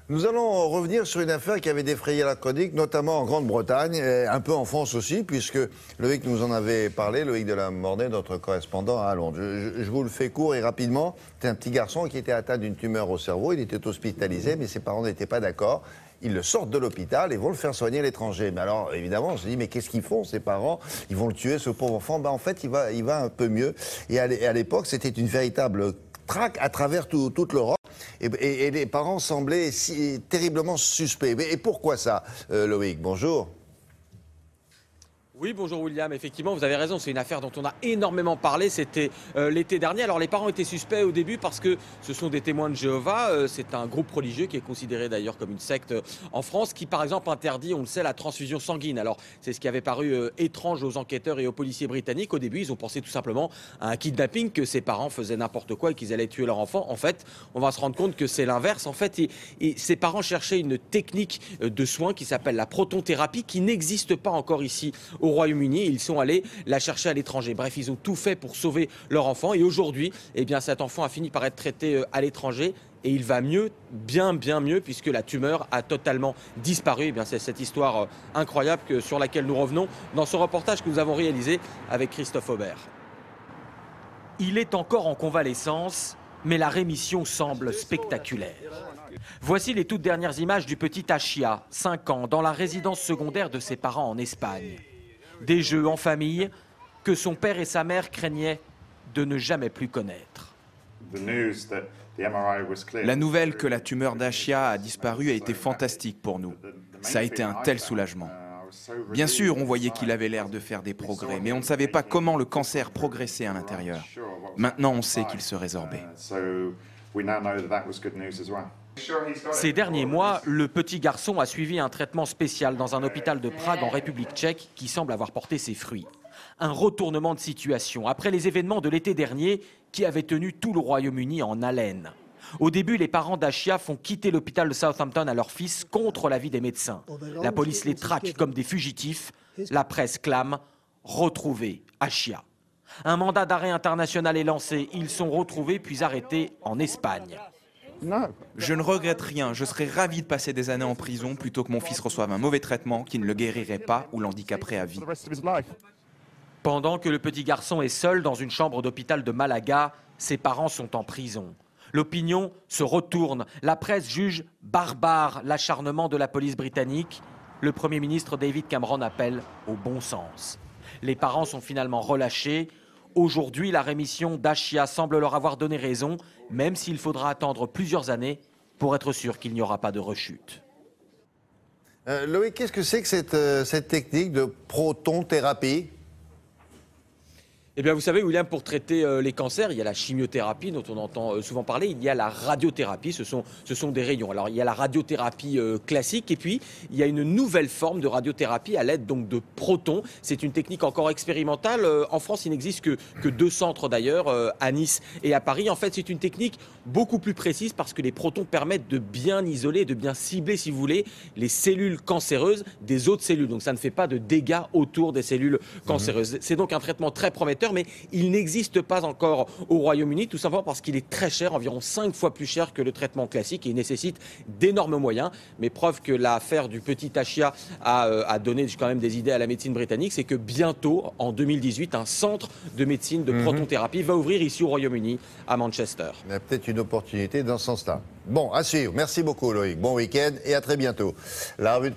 Nous allons revenir sur une affaire qui avait défrayé la chronique, notamment en Grande-Bretagne, et un peu en France aussi, puisque Loïc nous en avait parlé, Loïc de la Mornay, notre correspondant à Londres. Je vous le fais court et rapidement. C'est un petit garçon qui était atteint d'une tumeur au cerveau. Il était hospitalisé, mais ses parents n'étaient pas d'accord. Ils le sortent de l'hôpital et vont le faire soigner à l'étranger. Mais alors, évidemment, on se dit, mais qu'est-ce qu'ils font, ces parents? Ils vont le tuer, ce pauvre enfant. En fait, il va un peu mieux. Et à l'époque, c'était une véritable traque à travers toute l'Europe. Et les parents semblaient terriblement suspects. Et pourquoi ça, Loïc? Bonjour. Oui, bonjour William. Effectivement, vous avez raison, c'est une affaire dont on a énormément parlé. C'était l'été dernier. Alors les parents étaient suspects au début parce que ce sont des témoins de Jéhovah. C'est un groupe religieux qui est considéré d'ailleurs comme une secte en France qui par exemple interdit, on le sait, la transfusion sanguine. Alors c'est ce qui avait paru étrange aux enquêteurs et aux policiers britanniques. Au début, ils ont pensé tout simplement à un kidnapping, que ces parents faisaient n'importe quoi et qu'ils allaient tuer leur enfant. En fait, on va se rendre compte que c'est l'inverse. En fait, et ces parents cherchaient une technique de soins qui s'appelle la protonthérapie, qui n'existe pas encore ici au Royaume-Uni. Ils sont allés la chercher à l'étranger. Bref, ils ont tout fait pour sauver leur enfant. Et aujourd'hui, eh bien, cet enfant a fini par être traité à l'étranger. Et il va mieux, bien mieux, puisque la tumeur a totalement disparu. Eh bien, c'est cette histoire incroyable sur laquelle nous revenons dans ce reportage que nous avons réalisé avec Christophe Aubert. Il est encore en convalescence, mais la rémission semble spectaculaire. Voici les toutes dernières images du petit Achia, 5 ans, dans la résidence secondaire de ses parents en Espagne. Des jeux en famille que son père et sa mère craignaient de ne jamais plus connaître. La nouvelle que la tumeur d'Achia a disparu a été fantastique pour nous. Ça a été un tel soulagement. Bien sûr, on voyait qu'il avait l'air de faire des progrès, mais on ne savait pas comment le cancer progressait à l'intérieur. Maintenant, on sait qu'il se résorbait. Ces derniers mois, le petit garçon a suivi un traitement spécial dans un hôpital de Prague en République tchèque qui semble avoir porté ses fruits. Un retournement de situation après les événements de l'été dernier qui avaient tenu tout le Royaume-Uni en haleine. Au début, les parents d'Achia font quitter l'hôpital de Southampton à leur fils contre l'avis des médecins. La police les traque comme des fugitifs. La presse clame « Retrouver Achia ». Un mandat d'arrêt international est lancé. Ils sont retrouvés puis arrêtés en Espagne. Je ne regrette rien. Je serais ravi de passer des années en prison plutôt que mon fils reçoive un mauvais traitement qui ne le guérirait pas ou l'handicaperait à vie. Pendant que le petit garçon est seul dans une chambre d'hôpital de Malaga, ses parents sont en prison. L'opinion se retourne. La presse juge barbare l'acharnement de la police britannique. Le Premier ministre David Cameron appelle au bon sens. Les parents sont finalement relâchés. Aujourd'hui, la rémission d'Achia semble leur avoir donné raison, même s'il faudra attendre plusieurs années pour être sûr qu'il n'y aura pas de rechute. Loïc, qu'est-ce que c'est que cette technique de protonthérapie? Eh bien, vous savez, William, pour traiter les cancers, il y a la chimiothérapie dont on entend souvent parler, il y a la radiothérapie, ce sont des rayons. Alors, il y a la radiothérapie classique et puis il y a une nouvelle forme de radiothérapie à l'aide donc de protons. C'est une technique encore expérimentale. En France, il n'existe que 2 centres d'ailleurs, à Nice et à Paris. En fait, c'est une technique beaucoup plus précise parce que les protons permettent de bien isoler, de bien cibler, si vous voulez, les cellules cancéreuses des autres cellules. Donc, ça ne fait pas de dégâts autour des cellules cancéreuses. C'est donc un traitement très prometteur. Mais il n'existe pas encore au Royaume-Uni, tout simplement parce qu'il est très cher, environ 5 fois plus cher que le traitement classique et il nécessite d'énormes moyens. Mais preuve que l'affaire du petit Achia a donné quand même des idées à la médecine britannique, c'est que bientôt, en 2018, un centre de médecine de protonthérapie va ouvrir ici au Royaume-Uni, à Manchester. Il y a peut-être une opportunité dans ce sens-là. Bon, à suivre. Merci beaucoup, Loïc. Bon week-end et à très bientôt. La revue